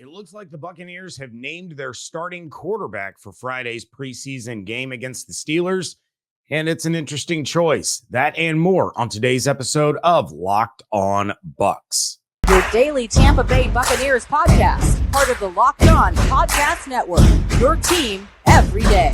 It looks like the Buccaneers have named their starting quarterback for Friday's preseason game against the Steelers, and it's an interesting choice. That and more on today's episode of Locked On Bucs. Your daily Tampa Bay Buccaneers podcast, part of the Locked On Podcast Network, your team every day.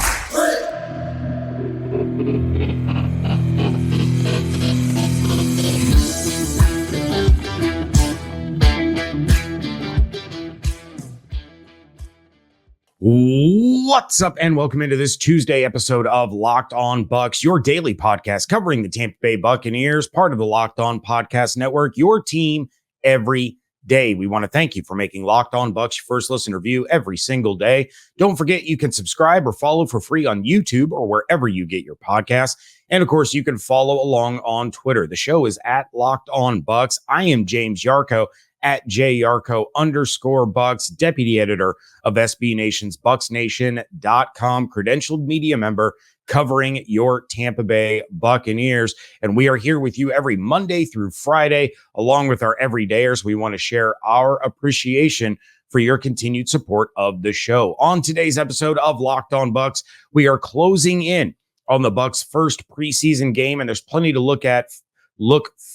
What's up, and welcome into this Tuesday episode of Locked On Bucs, your daily podcast covering the Tampa Bay Buccaneers, part of the Locked On Podcast Network, your team every day. We want to thank you for making Locked On Bucs your first listen or view every single day. Don't forget you can subscribe or follow for free on YouTube or wherever you get your podcasts. And of course, you can follow along on Twitter. The show is at Locked On Bucs. I am James Yarcho at JYarcho_Bucs, deputy editor of SB Nation's BucsNation.com, credentialed media member covering your Tampa Bay Buccaneers. And we are here with you every Monday through Friday, along with our everydayers. We want to share our appreciation for your continued support of the show. On today's episode of Locked On Bucs, we are closing in on the Bucs' first preseason game, and there's plenty to look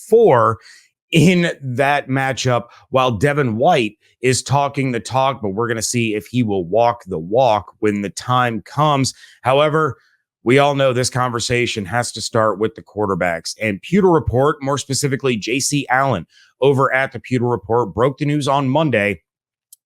for in that matchup, while Devin White is talking the talk, but we're going to see if he will walk the walk when the time comes. However, we all know this conversation has to start with the quarterbacks. And Pewter Report, more specifically J.C. Allen over at the Pewter Report, broke the news on Monday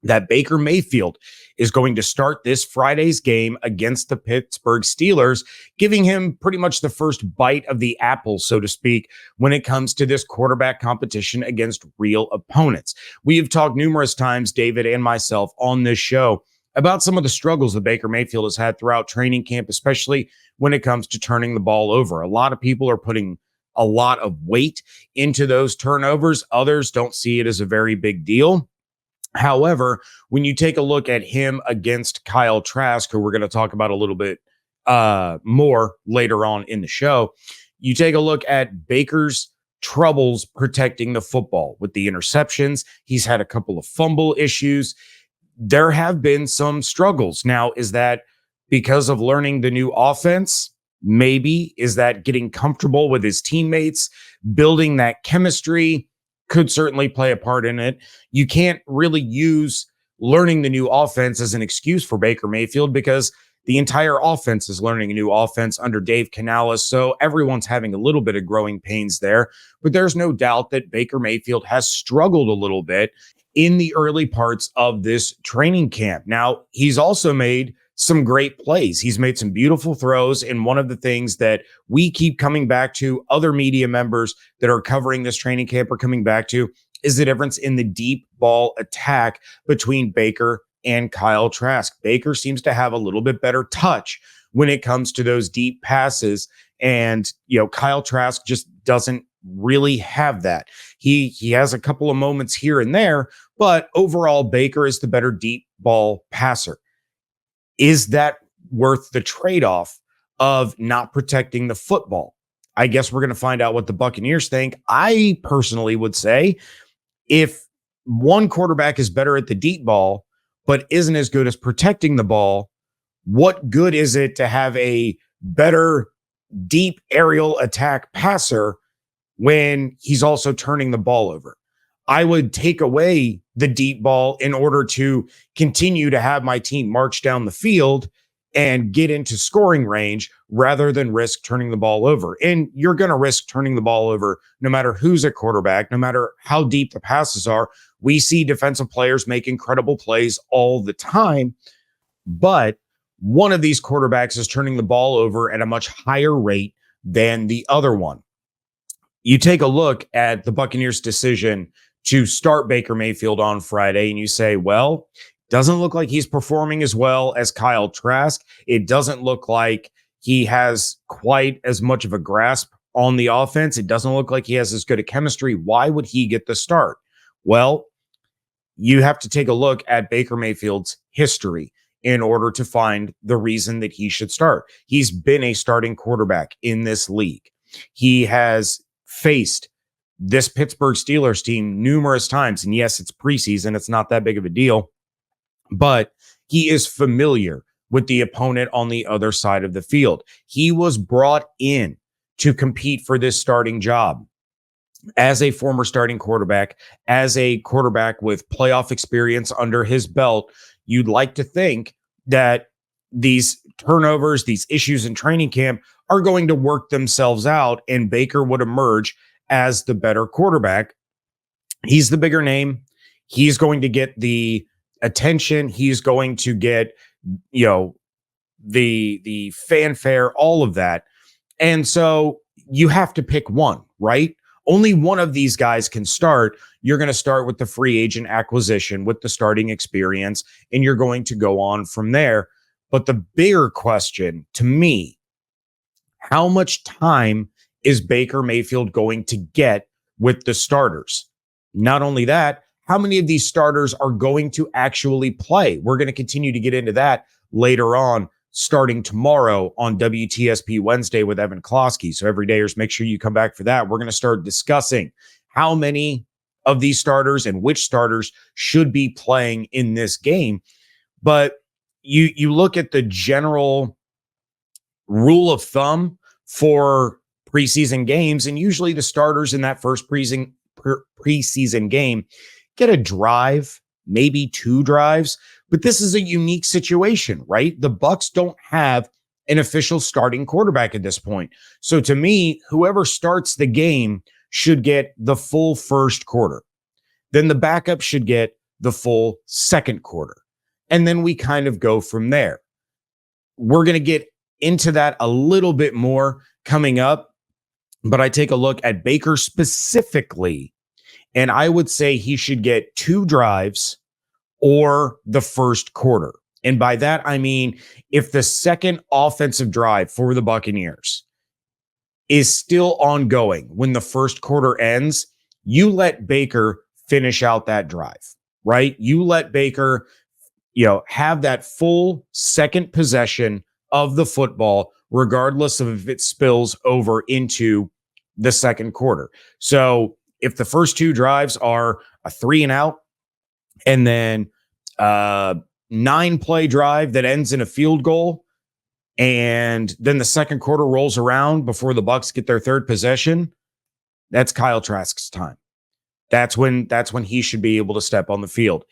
that Baker Mayfield is going to start this Friday's game against the Pittsburgh Steelers, giving him pretty much the first bite of the apple, so to speak, when it comes to this quarterback competition against real opponents. We have talked numerous times, David and myself, on this show about some of the struggles that Baker Mayfield has had throughout training camp, especially when it comes to turning the ball over. A lot of people are putting a lot of weight into those turnovers. Others don't see it as a very big deal. However, when you take a look at him against Kyle Trask, who we're going to talk about a little bit more later on in the show, you take a look at Baker's troubles protecting the football with the interceptions. He's had a couple of fumble issues. There have been some struggles. Now, is that because of learning the new offense? Maybe. Is that getting comfortable with his teammates, building that chemistry? Could certainly play a part in it. You can't really use learning the new offense as an excuse for Baker Mayfield because the entire offense is learning a new offense under Dave Canales. So everyone's having a little bit of growing pains there. But there's no doubt that Baker Mayfield has struggled a little bit in the early parts of this training camp. Now, he's also made some great plays. He's made some beautiful throws. And one of the things that we keep coming back to, other media members that are covering this training camp are coming back to, is the difference in the deep ball attack between Baker and Kyle Trask. Baker seems to have a little bit better touch when it comes to those deep passes. And, Kyle Trask just doesn't really have that. He has a couple of moments here and there, but overall, Baker is the better deep ball passer. Is that worth the trade-off of not protecting the football? I guess we're going to find out what the Buccaneers think. I personally would say if one quarterback is better at the deep ball, but isn't as good as protecting the ball, what good is it to have a better deep aerial attack passer when he's also turning the ball over? I would take away the deep ball in order to continue to have my team march down the field and get into scoring range rather than risk turning the ball over. And you're going to risk turning the ball over no matter who's at quarterback, no matter how deep the passes are. We see defensive players make incredible plays all the time, but one of these quarterbacks is turning the ball over at a much higher rate than the other one. You take a look at the Buccaneers' decision to start Baker Mayfield on Friday, and you say, well, doesn't look like he's performing as well as Kyle Trask. It doesn't look like he has quite as much of a grasp on the offense. It doesn't look like he has as good a chemistry. Why would he get the start? Well, you have to take a look at Baker Mayfield's history in order to find the reason that he should start. He's been a starting quarterback in this league. He has faced this Pittsburgh Steelers team numerous times. And yes, it's preseason. It's not that big of a deal. but he is familiar with the opponent on the other side of the field. He was brought in to compete for this starting job as a former starting quarterback, as a quarterback with playoff experience under his belt. You'd like to think that these turnovers, these issues in training camp are going to work themselves out, and Baker would emerge as the better quarterback. He's the bigger name. He's going to get the attention. He's going to get, the fanfare, all of that. And so you have to pick one, right? Only one of these guys can start. You're going to start with the free agent acquisition with the starting experience, and you're going to go on from there. But the bigger question to me, how much time is Baker Mayfield going to get with the starters? Not only that, how many of these starters are going to actually play? We're going to continue to get into that later on, starting tomorrow on WTSP Wednesday with Evan Klosky. So everydayers, make sure you come back for that. We're going to start discussing how many of these starters and which starters should be playing in this game. But you look at the general rule of thumb for preseason games, and usually the starters in that first preseason game get a drive, maybe 2 drives. But this is a unique situation, right? The Bucs don't have an official starting quarterback at this point. So to me, whoever starts the game should get the full first quarter. Then the backup should get the full second quarter. And then we kind of go from there. We're going to get into that a little bit more coming up, but I take a look at Baker specifically, and I would say he should get 2 drives or the first quarter. And by that, I mean, if the second offensive drive for the Buccaneers is still ongoing when the first quarter ends, you let Baker finish out that drive, right? You let Baker, have that full second possession of the football, regardless of if it spills over into the second quarter. So if the first 2 drives are a 3 and out, and then 9-play drive that ends in a field goal, and then the second quarter rolls around before the Bucs get their third possession, that's Kyle Trask's time. That's when he should be able to step on the field.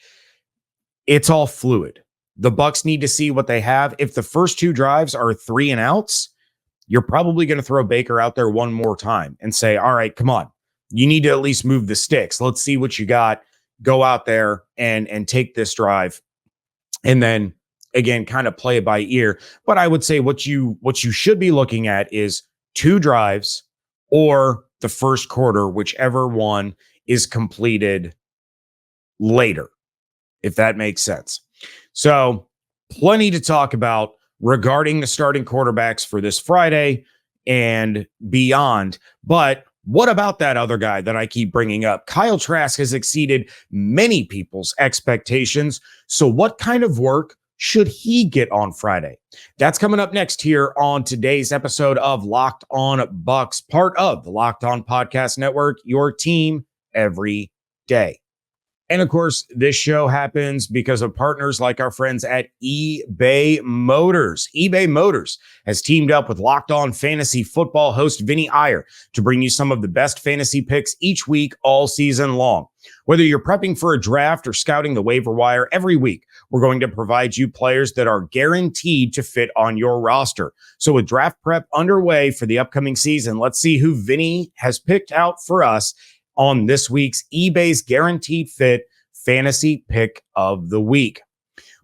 It's all fluid. The Bucs need to see what they have. If the first 2 drives are 3 and outs, you're probably going to throw Baker out there one more time and say, all right, come on. You need to at least move the sticks. Let's see what you got. Go out there and take this drive. And then again, kind of play it by ear. But I would say what you should be looking at is 2 drives or the first quarter, whichever one is completed later, if that makes sense. So plenty to talk about regarding the starting quarterbacks for this Friday and beyond. But what about that other guy that I keep bringing up? Kyle Trask has exceeded many people's expectations. So what kind of work should he get on Friday? That's coming up next here on today's episode of Locked On Bucs, part of the Locked On Podcast Network, your team every day. And of course, this show happens because of partners like our friends at eBay Motors. eBay Motors has teamed up with Locked On Fantasy Football host Vinny Iyer to bring you some of the best fantasy picks each week, all season long. Whether you're prepping for a draft or scouting the waiver wire, every week we're going to provide you players that are guaranteed to fit on your roster. So with draft prep underway for the upcoming season, let's see who Vinny has picked out for us on this week's eBay's Guaranteed Fit Fantasy Pick of the Week.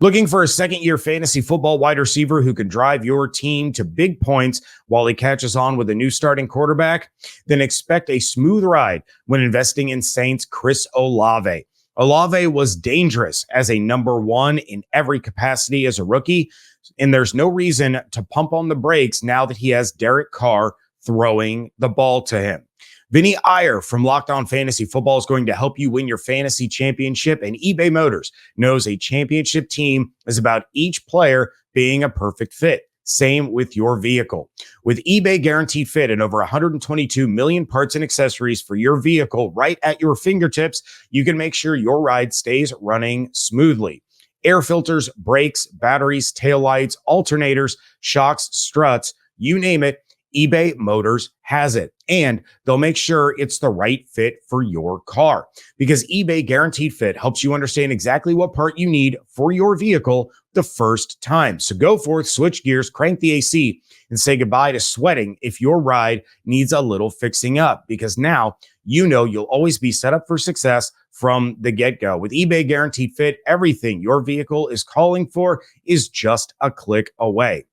Looking for a second-year fantasy football wide receiver who can drive your team to big points while he catches on with a new starting quarterback? Then expect a smooth ride when investing in Saints' Chris Olave. Olave was dangerous as a number 1 in every capacity as a rookie, and there's no reason to pump on the brakes now that he has Derek Carr throwing the ball to him. Vinny Iyer from Locked On Fantasy Football is going to help you win your fantasy championship, and eBay Motors knows a championship team is about each player being a perfect fit. Same with your vehicle. With eBay Guaranteed Fit and over 122 million parts and accessories for your vehicle right at your fingertips, you can make sure your ride stays running smoothly. air filters, brakes, batteries, taillights, alternators, shocks, struts, you name it, eBay Motors has it. And they'll make sure it's the right fit for your car, because eBay Guaranteed Fit helps you understand exactly what part you need for your vehicle the first time. So go forth, switch gears, crank the AC, and say goodbye to sweating if your ride needs a little fixing up, because now you know you'll always be set up for success from the get-go. With eBay Guaranteed Fit, everything your vehicle is calling for is just a click away.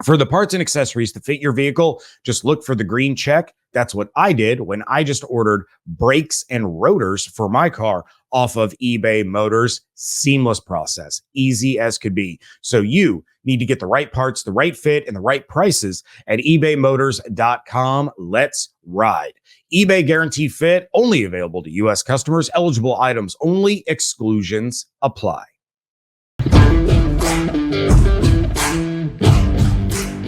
For the parts and accessories to fit your vehicle, just look for the green check. That's what I did when I just ordered brakes and rotors for my car off of eBay Motors. Seamless process, easy as could be. So you need to get the right parts, the right fit, and the right prices at ebaymotors.com. Let's ride. eBay Guaranteed Fit, only available to U.S. customers. Eligible items only. Exclusions apply.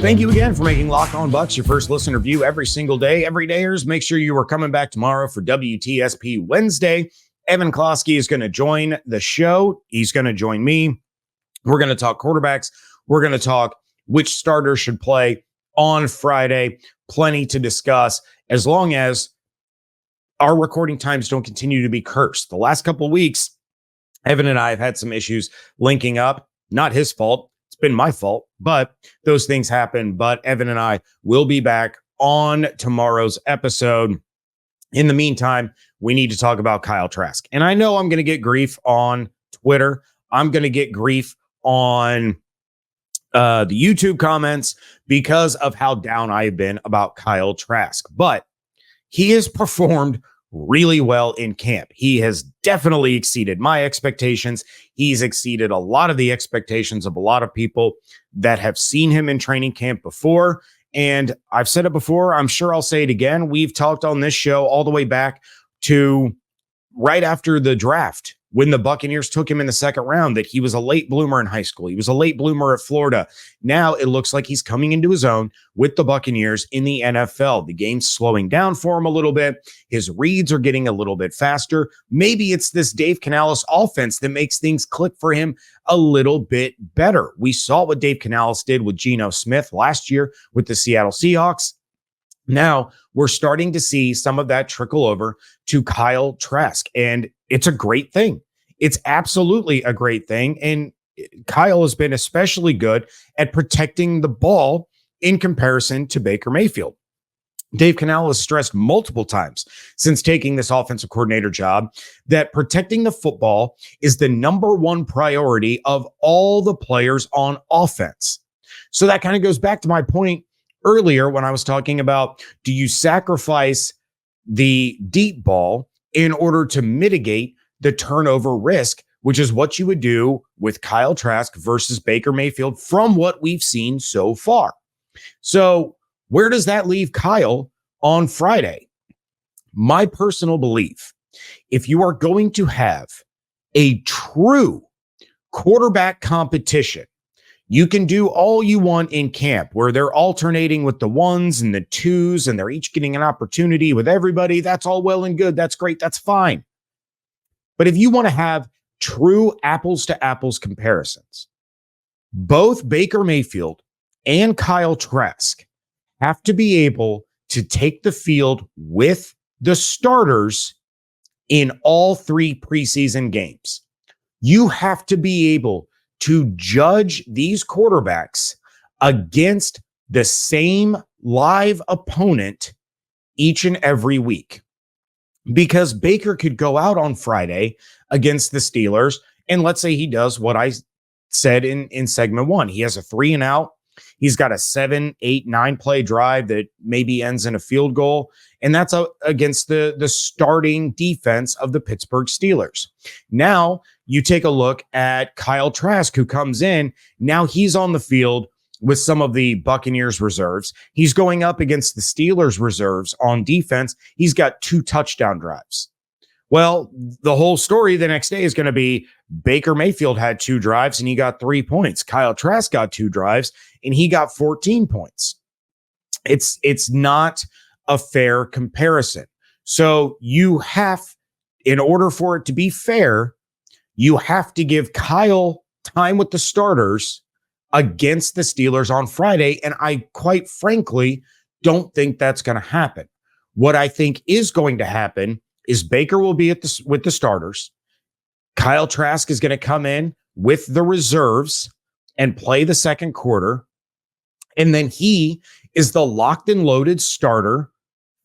Thank you again for making Locked On Bucs your first listener view every single day. Every dayers, make sure you are coming back tomorrow for WTSP Wednesday. Evan Klosky is going to join the show. He's going to join me. We're going to talk quarterbacks. We're going to talk which starters should play on Friday. Plenty to discuss, as long as our recording times don't continue to be cursed. The last couple of weeks, Evan and I have had some issues linking up. Not his fault. It's been my fault, but those things happen. But Evan and I will be back on tomorrow's episode. In the meantime, we need to talk about Kyle Trask. And I know I'm going to get grief on Twitter. I'm going to get grief on the YouTube comments because of how down I have been about Kyle Trask. But he has performed really well in camp. He has definitely exceeded my expectations. He's exceeded a lot of the expectations of a lot of people that have seen him in training camp before. And I've said it before, I'm sure I'll say it again. We've talked on this show all the way back to right after the draft, when the Buccaneers took him in the second round, that he was a late bloomer in high school. He was a late bloomer at Florida. Now it looks like he's coming into his own with the Buccaneers in the NFL. The game's slowing down for him a little bit. His reads are getting a little bit faster. Maybe it's this Dave Canales offense that makes things click for him a little bit better. We saw what Dave Canales did with Geno Smith last year with the Seattle Seahawks. Now we're starting to see some of that trickle over to Kyle Trask, and it's a great thing. It's absolutely a great thing. And Kyle has been especially good at protecting the ball in comparison to Baker Mayfield. Dave Canales has stressed multiple times since taking this offensive coordinator job that protecting the football is the number one priority of all the players on offense. So that kind of goes back to my point earlier when I was talking about, do you sacrifice the deep ball in order to mitigate the turnover risk, which is what you would do with Kyle Trask versus Baker Mayfield from what we've seen so far. So where does that leave Kyle on Friday? My personal belief, if you are going to have a true quarterback competition, you can do all you want in camp where they're alternating with the ones and the twos and they're each getting an opportunity with everybody. That's all well and good. That's great. That's fine. But if you want to have true apples to apples comparisons, both Baker Mayfield and Kyle Trask have to be able to take the field with the starters in all three preseason games. You have to be able to judge these quarterbacks against the same live opponent each and every week. Because Baker could go out on Friday against the Steelers, and let's say he does what I said in segment one. He has a 3-and-out. He's got a 7, 8, 9 play drive that maybe ends in a field goal, and that's against the starting defense of the Pittsburgh Steelers. Now you take a look at Kyle Trask, who comes in. Now he's on the field with some of the Buccaneers reserves. He's going up against the Steelers reserves on defense. He's got 2 touchdown drives. Well, the whole story the next day is going to be Baker Mayfield had 2 drives and he got 3 points. Kyle Trask got 2 drives and he got 14 points. It's not a fair comparison. So you have, in order for it to be fair, you have to give Kyle time with the starters against the Steelers on Friday. And I quite frankly don't think that's going to happen. What I think is going to happen is Baker will be with the starters. Kyle Trask is going to come in with the reserves and play the second quarter. And then he is the locked and loaded starter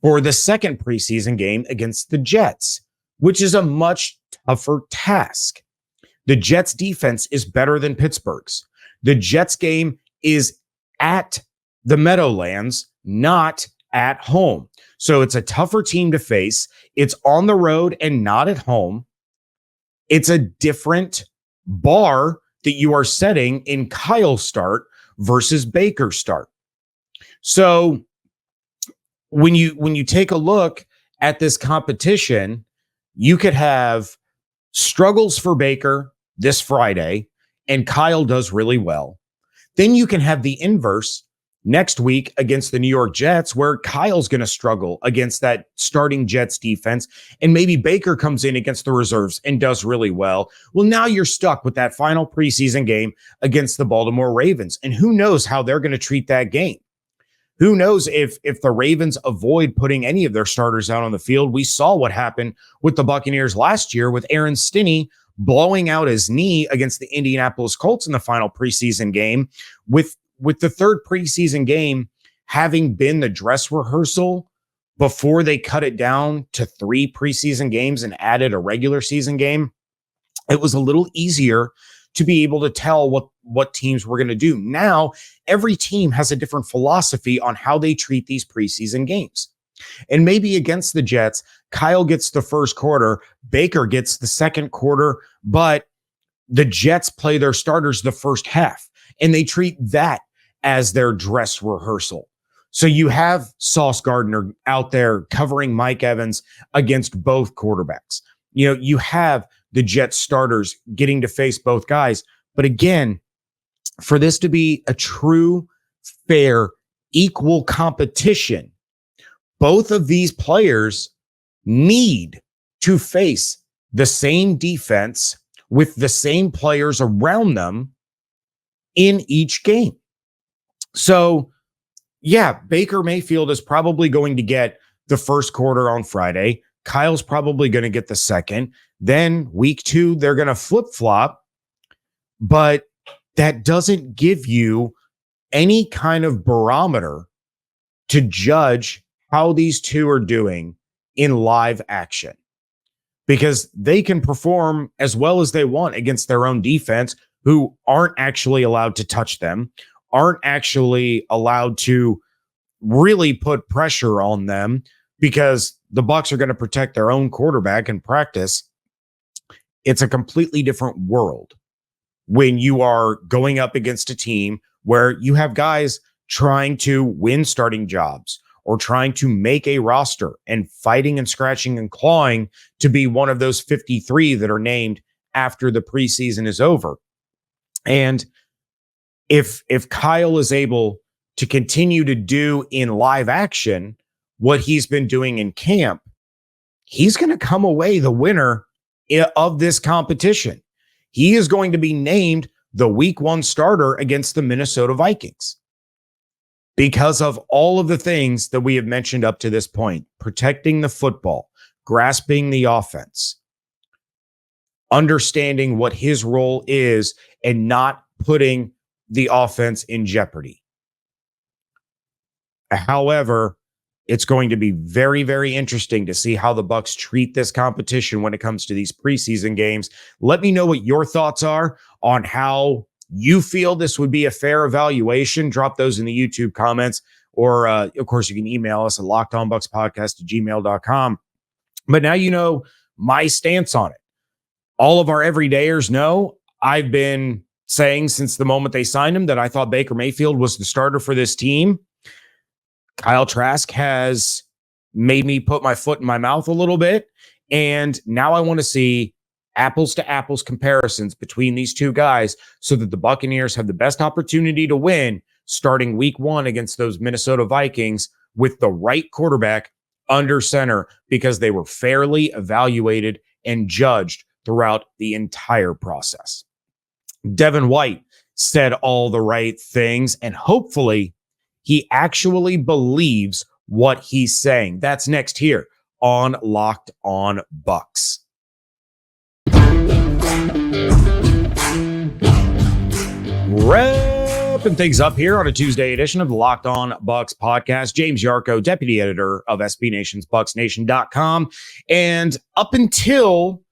for the second preseason game against the Jets, which is a much tougher task. The Jets defense is better than Pittsburgh's. The Jets game is at the Meadowlands, not at home. So it's a tougher team to face. It's on the road and not at home. It's a different bar that you are setting in Kyle's start versus Baker's start. So when you take a look at this competition, you could have struggles for Baker this Friday, and Kyle does really well. Then you can have the inverse next week against the New York Jets, where Kyle's going to struggle against that starting Jets defense, and maybe Baker comes in against the reserves and does really well. Well, now you're stuck with that final preseason game against the Baltimore Ravens, and who knows how they're going to treat that game. Who knows if the Ravens avoid putting any of their starters out on the field. We saw what happened with the Buccaneers last year with Aaron Stinney blowing out his knee against the Indianapolis Colts in the final preseason game, with the third preseason game having been the dress rehearsal before they cut it down to 3 preseason games and added a regular season game. It was a little easier to be able to tell what teams were going to do. Now, every team has a different philosophy on how they treat these preseason games. And maybe against the Jets, Kyle gets the first quarter, Baker gets the second quarter, but the Jets play their starters the first half, and they treat that as their dress rehearsal. So you have Sauce Gardner out there covering Mike Evans against both quarterbacks. You have the Jets starters getting to face both guys. But again, for this to be a true, fair, equal competition, both of these players need to face the same defense with the same players around them in each game. So, yeah, Baker Mayfield is probably going to get the first quarter on Friday. Kyle's probably going to get the second. Then week 2, they're going to flip-flop. But that doesn't give you any kind of barometer to judge how these two are doing in live action, because they can perform as well as they want against their own defense, who aren't actually allowed to touch them, aren't actually allowed to really put pressure on them, because the Bucs are going to protect their own quarterback in practice. It's a completely different world when you are going up against a team where you have guys trying to win starting jobs or trying to make a roster and fighting and scratching and clawing to be one of those 53 that are named after the preseason is over. And if Kyle is able to continue to do in live action what he's been doing in camp, he's going to come away the winner of this competition. He is going to be named the week 1 starter against the Minnesota Vikings because of all of the things that we have mentioned up to this point: protecting the football, grasping the offense, understanding what his role is, and not putting the offense in jeopardy. However, it's going to be very, very interesting to see how the Bucs treat this competition when it comes to these preseason games. Let me know what your thoughts are on how you feel this would be a fair evaluation. Drop those in the YouTube comments, or of course, you can email us at lockedonbucspodcast@gmail.com. But now you know my stance on it. All of our everydayers know I've been saying since the moment they signed him that I thought Baker Mayfield was the starter for this team. Kyle Trask has made me put my foot in my mouth a little bit. And now I want to see apples to apples comparisons between these two guys so that the Buccaneers have the best opportunity to win starting week 1 against those Minnesota Vikings with the right quarterback under center, because they were fairly evaluated and judged throughout the entire process. Devin White said all the right things, and hopefully he actually believes what he's saying. That's next here on Locked On Bucs. Wrapping things up here on a Tuesday edition of the Locked On Bucs podcast. James Yarcho, deputy editor of SB Nation's BucsNation.com. And up until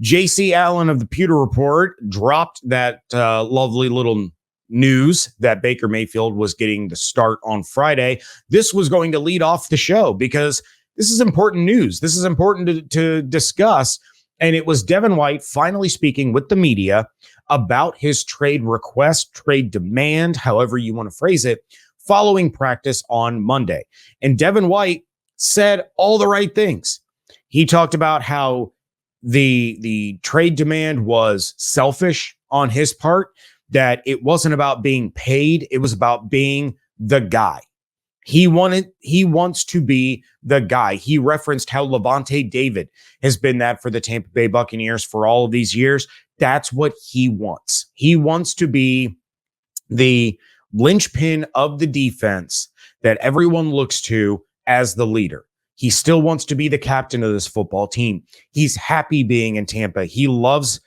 JC Allen of the Pewter Report dropped that lovely little news that Baker Mayfield was getting the start on Friday, this was going to lead off the show because this is important news. This is important to discuss. And it was Devin White finally speaking with the media about his trade request, trade demand, however you want to phrase it, following practice on Monday. And Devin White said all the right things. He talked about how the trade demand was selfish on his part, that it wasn't about being paid. It was about being the guy. He wants to be the guy. He referenced how Lavonte David has been that for the Tampa Bay Buccaneers for all of these years. That's what he wants. He wants to be the linchpin of the defense that everyone looks to as the leader. He still wants to be the captain of this football team. He's happy being in Tampa. He loves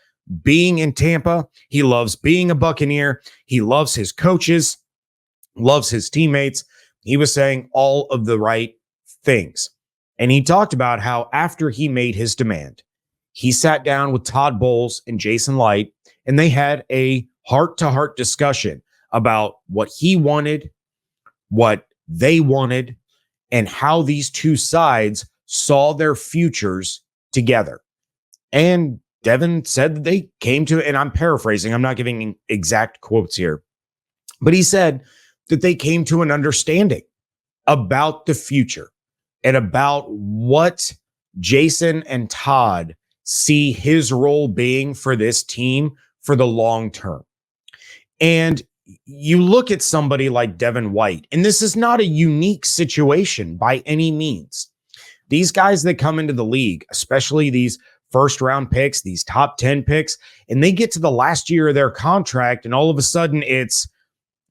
being in Tampa. He loves being a Buccaneer. He loves his coaches, loves his teammates. He was saying all of the right things. And he talked about how after he made his demand, he sat down with Todd Bowles and Jason Light, and they had a heart-to-heart discussion about what he wanted, what they wanted, and how these two sides saw their futures together. And Devin said that they came to, and I'm paraphrasing, I'm not giving exact quotes here, but he said that they came to an understanding about the future and about what Jason and Todd see his role being for this team for the long term. And you look at somebody like Devin White, and this is not a unique situation by any means. These guys that come into the league, especially these first round picks, these top 10 picks, and they get to the last year of their contract, and all of a sudden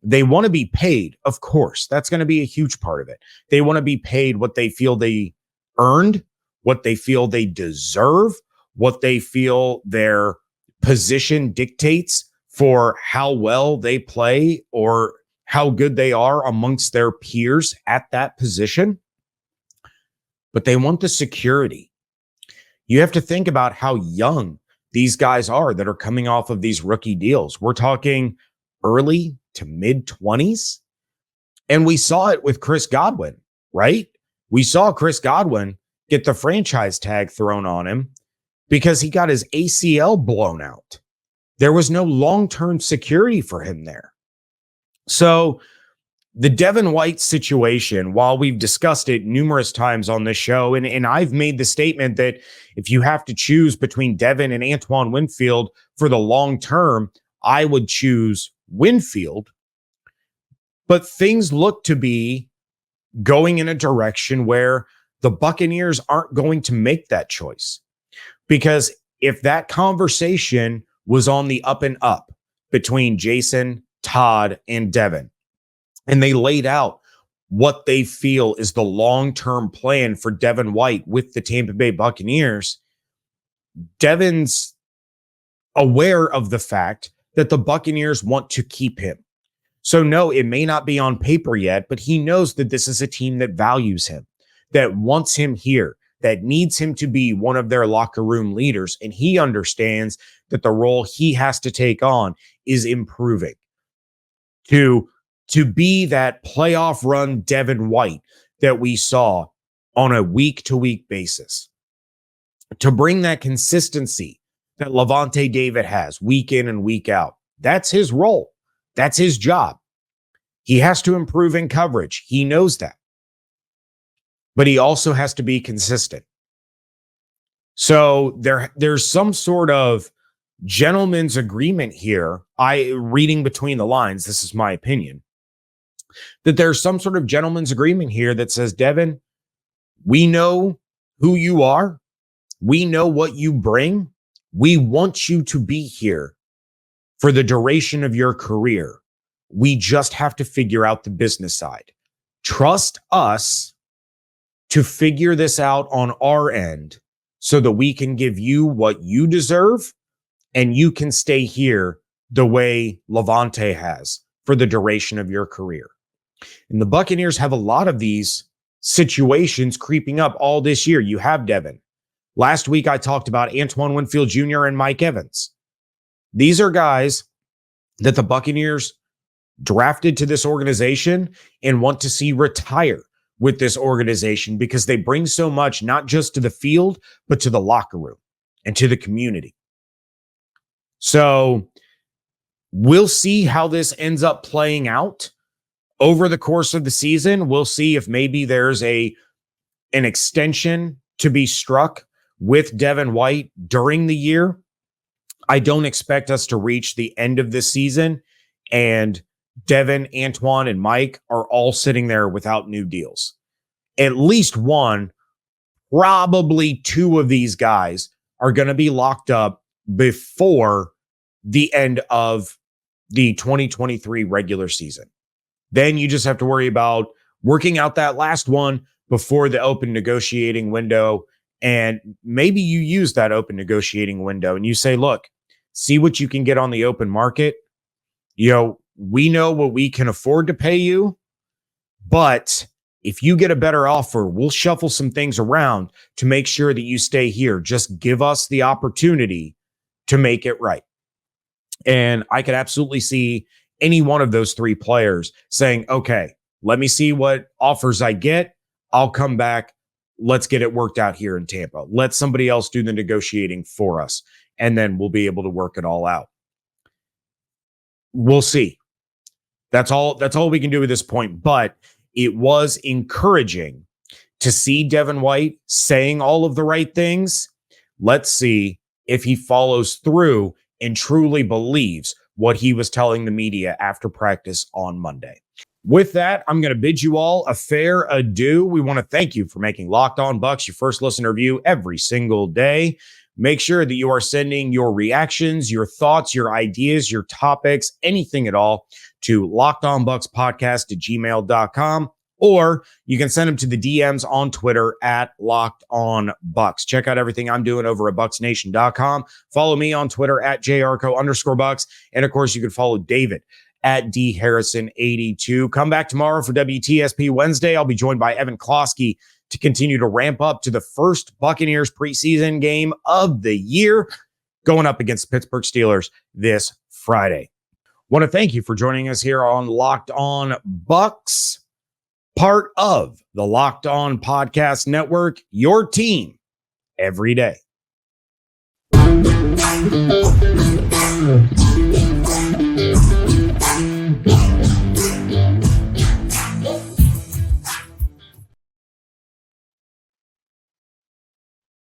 they want to be paid. Of course, that's going to be a huge part of it. They want to be paid what they feel they earned, what they feel they deserve, what they feel their position dictates for how well they play or how good they are amongst their peers at that position. But they want the security. You have to think about how young these guys are that are coming off of these rookie deals. We're talking early to mid-20s. And we saw it with Chris Godwin, right? We saw Chris Godwin get the franchise tag thrown on him because he got his ACL blown out. There was no long-term security for him there. So the Devin White situation, while we've discussed it numerous times on this show, and I've made the statement that if you have to choose between Devin and Antoine Winfield for the long term, I would choose Winfield. But things look to be going in a direction where the Buccaneers aren't going to make that choice. Because if that conversation was on the up and up between Jason, Todd, and Devin, and they laid out what they feel is the long-term plan for Devin White with the Tampa Bay Buccaneers, Devin's aware of the fact that the Buccaneers want to keep him. So no, it may not be on paper yet, but he knows that this is a team that values him, that wants him here, that needs him to be one of their locker room leaders. And he understands that the role he has to take on is improving to be that playoff run Devin White that we saw on a week-to-week basis, to bring that consistency that Lavonte David has week in and week out. That's his role. That's his job. He has to improve in coverage. He knows that. But he also has to be consistent. So there's some sort of gentleman's agreement here. Reading between the lines, this is my opinion, that there's some sort of gentleman's agreement here that says, Devin, we know who you are. We know what you bring. We want you to be here for the duration of your career. We just have to figure out the business side. Trust us to figure this out on our end so that we can give you what you deserve and you can stay here the way Levante has for the duration of your career. And the Buccaneers have a lot of these situations creeping up all this year. You have Devin. Last week, I talked about Antoine Winfield Jr. and Mike Evans. These are guys that the Buccaneers drafted to this organization and want to see retire with this organization because they bring so much, not just to the field, but to the locker room and to the community. So we'll see how this ends up playing out over the course of the season. We'll see if maybe there's an extension to be struck with Devin White during the year. I don't expect us to reach the end of this season and Devin, Antoine, and Mike are all sitting there without new deals. At least one, probably two of these guys are going to be locked up before the end of the 2023 regular season. Then you just have to worry about working out that last one before the open negotiating window. And maybe you use that open negotiating window and you say, look, see what you can get on the open market. We know what we can afford to pay you, but if you get a better offer, we'll shuffle some things around to make sure that you stay here. Just give us the opportunity to make it right. And I could absolutely see any one of those three players saying, okay, let me see what offers I get. I'll come back. Let's get it worked out here in Tampa. Let somebody else do the negotiating for us, and then we'll be able to work it all out. We'll see. That's all we can do at this point. But it was encouraging to see Devin White saying all of the right things. Let's see if he follows through and truly believes what he was telling the media after practice on Monday. With that, I'm going to bid you all a fair adieu. We want to thank you for making Locked On Bucs your first listener view every single day. Make sure that you are sending your reactions, your thoughts, your ideas, your topics, anything at all to lockedonbuckspodcast@gmail.com, or you can send them to the DMs on Twitter at Locked On Bucs. Check out everything I'm doing over at bucksnation.com. Follow me on Twitter at JRCO_Bucs. And of course, you can follow David at DHarrison82. Come back tomorrow for WTSP Wednesday. I'll be joined by Evan Klosky to continue to ramp up to the first Buccaneers preseason game of the year, going up against the Pittsburgh Steelers this Friday. Want to thank you for joining us here on Locked On Bucs, part of the Locked On Podcast Network, your team every day.